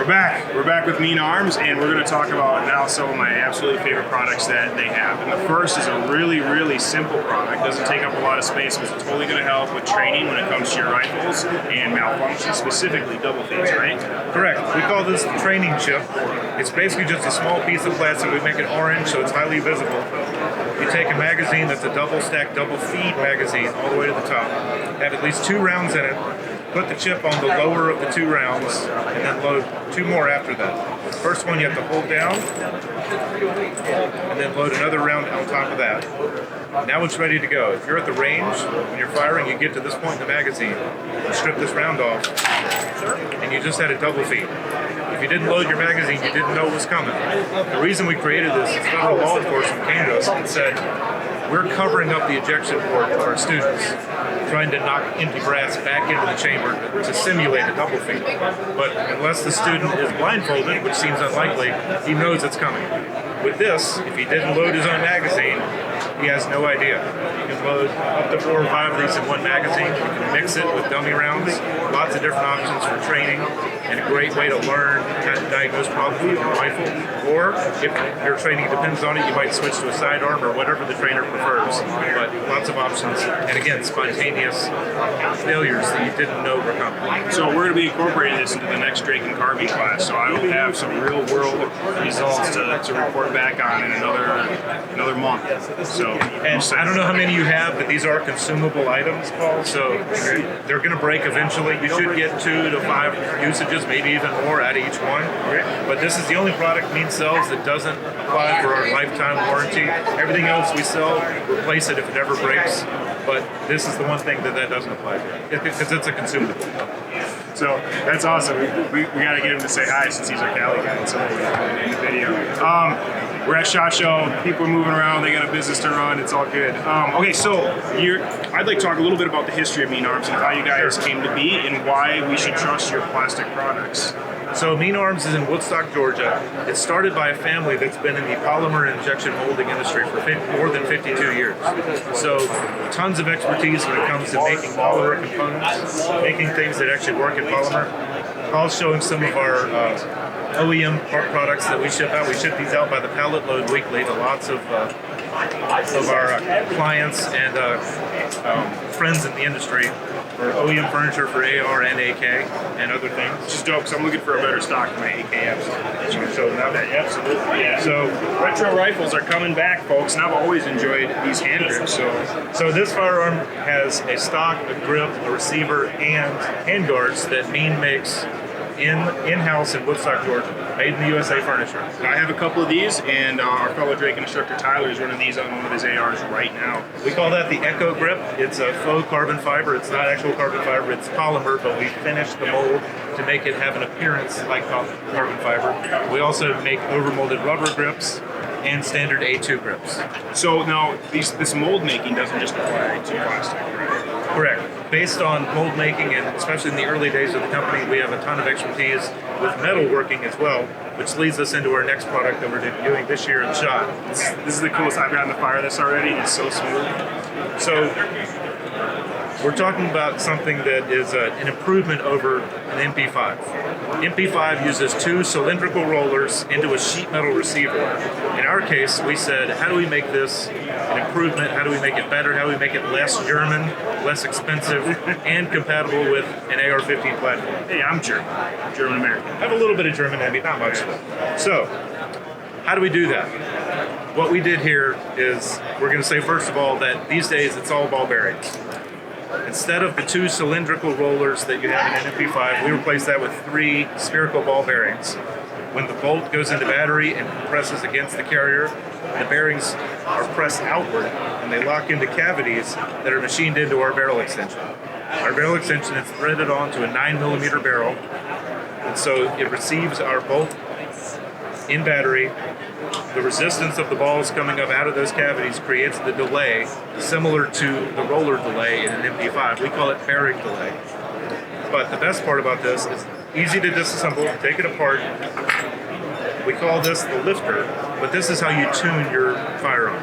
back. We're back with Mean Arms, and we're going to talk about now some of my absolutely favorite products that they have. And the first is a really, really simple product. Doesn't take up a lot of space, but it's totally going to help with training when it comes to your rifles and malfunction, specifically double phase, right? Correct. We call this the training chip. It's basically just a small piece of plastic. We make it orange, so it's highly visible. You take a magazine that's a double stack, double feed magazine all the way to the top. Have at least 2 rounds in it. Put the chip on the lower of the 2 rounds, and then load 2 more after that. The first one you have to hold down, and then load another round on top of that. Now it's ready to go. If you're at the range, when you're firing, you get to this point in the magazine, you strip this round off, and you just had a double feed. If you didn't load your magazine, you didn't know it was coming. The reason we created this is federal law enforcement came to us and said, we're covering up the ejection port of our students, trying to knock empty brass back into the chamber to simulate a double feed. But unless the student is blindfolded, which seems unlikely, he knows it's coming. With this, if he didn't load his own magazine, he has no idea. You can load up to 4 or 5 of these in one magazine. You can mix it with dummy rounds. Lots of different options for training, and a great way to learn how to diagnose problems with your rifle. Or if your training depends on it, you might switch to a sidearm or whatever the trainer prefers. But lots of options, and again, spontaneous failures that you didn't know were coming. So we're going to be incorporating this into the next Drake and Carbine class. So I will have some real-world results to report back on in another month. So, and I don't know how many you have, but these are consumable items, Paul. So they're going to break eventually. You should get 2 to 5 usages, maybe even more out of each one. But this is the only product Mean sells that doesn't apply for our lifetime warranty. Everything else we sell, replace it if it ever breaks. But this is the one thing that doesn't apply to it, because it's a consumable. So that's awesome. We got to get him to say hi since he's our Cali guy in the video. We're at SHOT Show. People are moving around. They got a business to run. It's all good. Okay, so I'd like to talk a little bit about the history of Mean Arms and how you guys came to be and why we should trust your plastic products. So Mean Arms is in Woodstock, Georgia. It's started by a family that's been in the polymer injection molding industry for more than 52 years. So tons of expertise when it comes to making polymer components, making things that actually work in polymer. Paul's showing some of our OEM products that we ship out. We ship these out by the pallet load weekly to lots of our clients and friends in the industry for OEM furniture for AR and AK and other things. Which is dope, because I'm looking for a better stock for my AK episode. So now that, absolutely, yeah. So retro rifles are coming back, folks, and I've always enjoyed these hand grips. So this firearm has a stock, a grip, a receiver, and handguards that Mean makes in-house in Woodstock, Georgia, made in the USA furniture. I have a couple of these, and our fellow Drake instructor Tyler is running these on one of his ARs right now. We call that the Echo Grip. It's a faux carbon fiber. It's not actual carbon fiber, it's polymer, but we finish the mold to make it have an appearance like carbon fiber. We also make overmolded rubber grips and standard A2 grips. So now, this mold making doesn't just apply to plastic, right? Correct. Based on mold making, and especially in the early days of the company, we have a ton of expertise with metal working as well, which leads us into our next product that we're doing this year in SHOT. This is the coolest. I've gotten to fire this already. It's so smooth. So we're talking about something that is an improvement over an MP5. MP5 uses 2 cylindrical rollers into a sheet metal receiver. In our case, we said, how do we make this an improvement? How do we make it better? How do we make it less German, less expensive, and compatible with an AR-15 platform? Hey, I'm German American. I have a little bit of German in me, not much though. So, how do we do that? What we did here is, we're going to say first of all that these days it's all ball bearings. Instead of the 2 cylindrical rollers that you have in an MP5, we replaced that with 3 spherical ball bearings. When the bolt goes into battery and compresses against the carrier, the bearings are pressed outward and they lock into cavities that are machined into our barrel extension. Our barrel extension is threaded onto a 9mm barrel, and so it receives our bolt in battery. The resistance of the balls coming up out of those cavities creates the delay similar to the roller delay in an MP5. We call it bearing delay. But the best part about this is easy to disassemble, take it apart. We call this the lifter, but this is how you tune your firearm.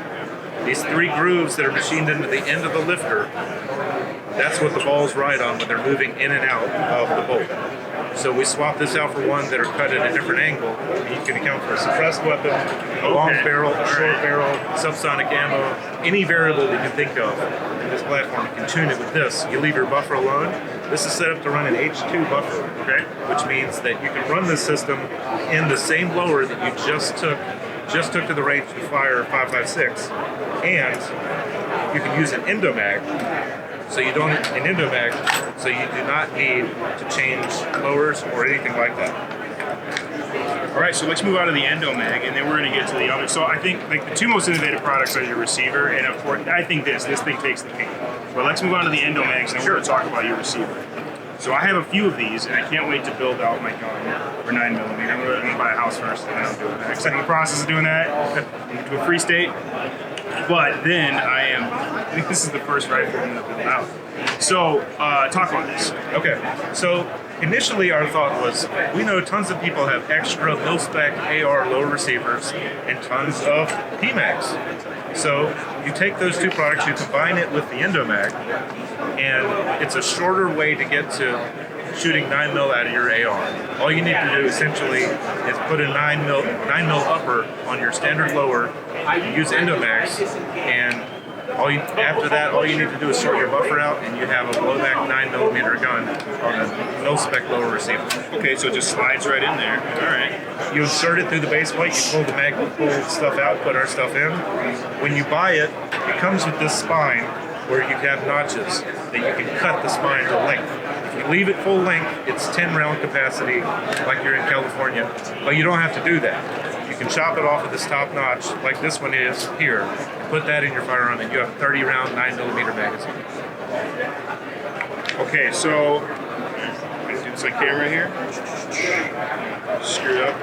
These 3 grooves that are machined into the end of the lifter That's what the balls ride on when they're moving in and out of the bolt. So we swap this out for one that are cut at a different angle. You can account for a suppressed weapon, a long barrel, a short barrel, subsonic ammo, any variable that you can think of in this platform. You can tune it with this. You leave your buffer alone. This is set up to run an H2 buffer, okay? Which means that you can run this system in the same blower that you just took to the range to fire 5.56, and you can use an endomag. So you don't an endomag, so you do not need to change blowers or anything like that. All right, so let's move on to the endomag, and then we're going to get to the other. So I think like the two most innovative products are your receiver, and of course, I think this thing takes the cake. But let's move on to the endomags, and we're going to talk about your receiver. So I have a few of these, and I can't wait to build out my gun for 9mm. I'm going to buy a house first, and then I'll do it next. I'm in the process of doing that to a free state. But then I think this is the first rifle I'm going to build out. So talk about this. Okay, so initially our thought was, we know tons of people have extra mil-spec AR low receivers and tons of PMags. So you take those two products, you combine it with the endomag, and it's a shorter way to get to shooting 9mm out of your AR. All you need to do essentially is put a 9mm upper on your standard lower, use endomags, and after that, all you need to do is sort your buffer out, and you have a blowback 9mm gun on a mil-spec lower receiver. Okay, so it just slides right in there. All right. You insert it through the base plate, you pull the mag, pull stuff out, put our stuff in. When you buy it, it comes with this spine where you have notches that you can cut the spine to length. If you leave it full length, it's 10 round capacity like you're in California, but you don't have to do that. You can chop it off at this top notch like this one is here, and put that in your firearm, and you have a 30 round 9mm magazine. Okay, so it's like camera here. Screwed up.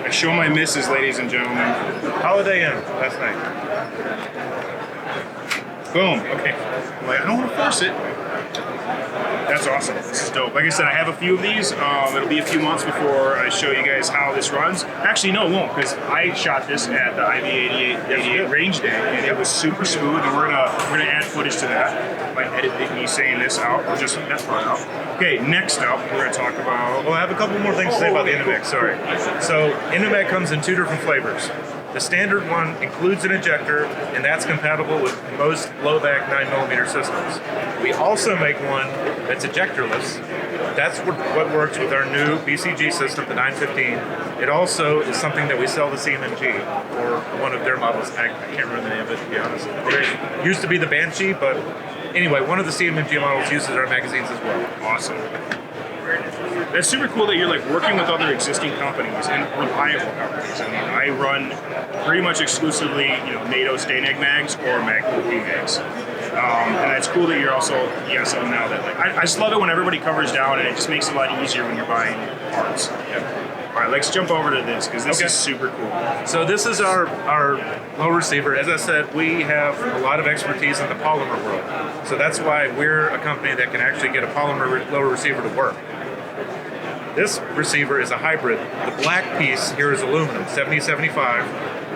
I show my misses, ladies and gentlemen. Holiday Inn last night. Boom. Okay. I'm like, I don't want to force it. That's awesome. This is dope. Like I said, I have a few of these. It'll be a few months before I show you guys how this runs. Actually, no, it won't, because I shot this at the IB88 range day, and it was super smooth. And we're gonna add footage to that. Might edit me saying this out, or just that part out. Okay, next up, we're gonna talk about. Well, I have a couple more things to say about the endomag. Sorry. So endomag comes in two different flavors. The standard one includes an ejector, and that's compatible with most blowback 9mm systems. We also make one that's ejectorless. That's what works with our new BCG system, the 915. It also is something that we sell to CMMG, or one of their models. I can't remember the name of it, to be honest. It used to be the Banshee, but anyway, one of the CMMG models uses our magazines as well. Awesome. That's super cool that you're like working with other existing companies and reliable companies. I mean, I run pretty much exclusively, NATO Stanag mags or Magpul PMags. And it's cool that you're also something now that like I just love it when everybody covers down, and it just makes it a lot easier when you're buying parts. Yeah. All right, let's jump over to this because this is super cool. So this is our low receiver. As I said, we have a lot of expertise in the polymer world. So that's why we're a company that can actually get a polymer lower receiver to work. This receiver is a hybrid. The black piece here is aluminum, 7075,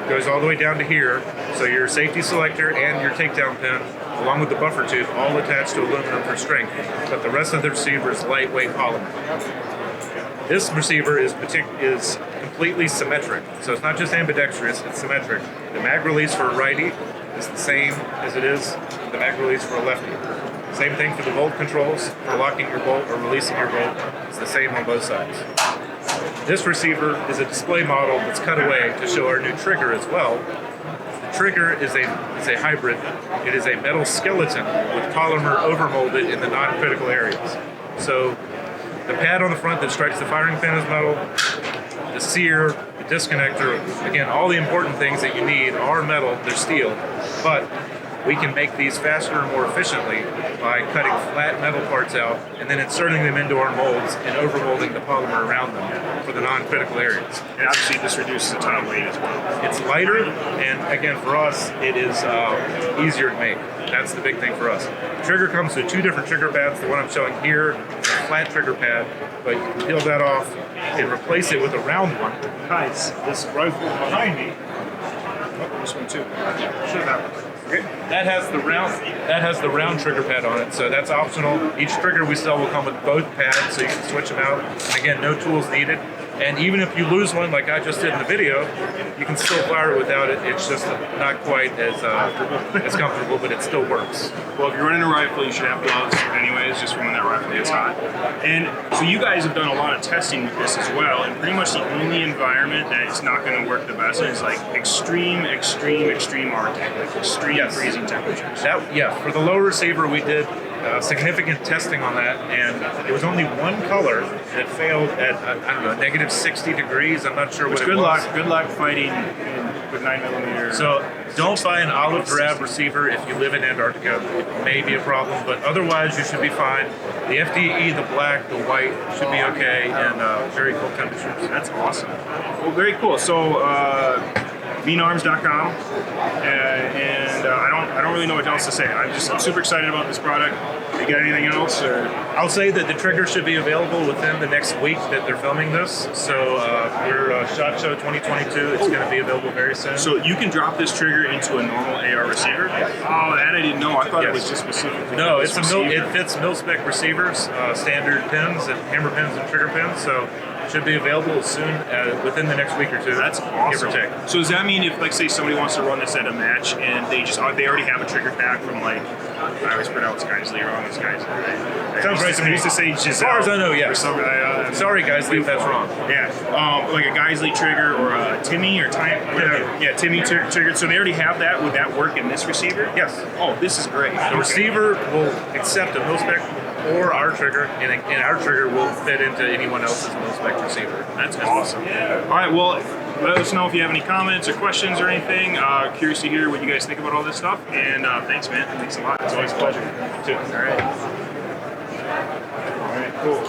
goes all the way down to here. So your safety selector and your takedown pin, along with the buffer tube, all attached to aluminum for strength. But the rest of the receiver is lightweight polymer. This receiver is completely symmetric. So it's not just ambidextrous, it's symmetric. The mag release for a righty is the same as it is the mag release for a lefty. Same thing for the bolt controls, for locking your bolt or releasing your bolt. It's the same on both sides. This receiver is a display model that's cut away to show our new trigger as well. The trigger is a hybrid. It is a metal skeleton with polymer overmolded in the non-critical areas. So the pad on the front that strikes the firing pin is metal. The sear, the disconnector, again, all the important things that you need are metal, they're steel, but we can make these faster and more efficiently by cutting flat metal parts out and then inserting them into our molds and overmolding the polymer around them for the non-critical areas. And obviously this reduces a ton of weight as well. It's lighter, and again, for us, it is easier to make. That's the big thing for us. The trigger comes with two different trigger pads. The one I'm showing here is a flat trigger pad, but you can peel that off and replace it with a round one. Nice. This rifle behind me this one too. Should have. Okay. That has the round trigger pad on it, so that's optional. Each trigger we sell will come with both pads, so you can switch them out. And again, no tools needed. And even if you lose one, like I just did in the video, you can still fire it without it. It's just not quite as comfortable, but it still works. Well, if you're running a rifle, you should have gloves anyways, just for when that rifle gets hot. And so you guys have done a lot of testing with this as well, and pretty much the only environment that it's not going to work the best in is like extreme Arctic, like extreme freezing temperatures. For the low receiver, we did significant testing on that, and there was only one color that failed at I don't know, negative 60 degrees. I'm not sure what it was. Good luck fighting with 9mm. So don't buy an olive drab receiver if you live in Antarctica. It may be a problem, but otherwise you should be fine. The FDE, the black, the white should be okay, and very cool temperatures. That's awesome. Well, very cool. So meanarms.com, and I don't really know what else to say. I'm super excited about this product. You got anything else? Or? I'll say that the trigger should be available within the next week that they're filming this. So we're SHOT Show 2022. It's going to be available very soon. So you can drop this trigger into a normal AR receiver? Oh, that I didn't know. I thought it was just specific. No, it fits mil-spec receivers, standard pins and hammer pins and trigger pins. So should be available soon, within the next week or two. That's awesome. Give or take. So does that mean if, like, say somebody wants to run this at a match and they already have a trigger pack from, like, I always pronounce Geisley wrong. It's Geisley, right? Sounds right to me. I used to say Giselle. As far as I know, yes. Sorry, Geisley, if that's wrong. Yeah, like a Geisley trigger or a Timmy or whatever. Yeah, Timmy trigger. So they already have that. Would that work in this receiver? Yes. Oh, this is great. The receiver will accept a mil-spec or our trigger, and our trigger will fit into anyone else's mil-spec receiver. That's awesome. All right, well, let us know if you have any comments or questions or anything. Curious to hear what you guys think about all this stuff. And thanks, man. Thanks a lot. It's always a pleasure. Too. All right. All right, cool.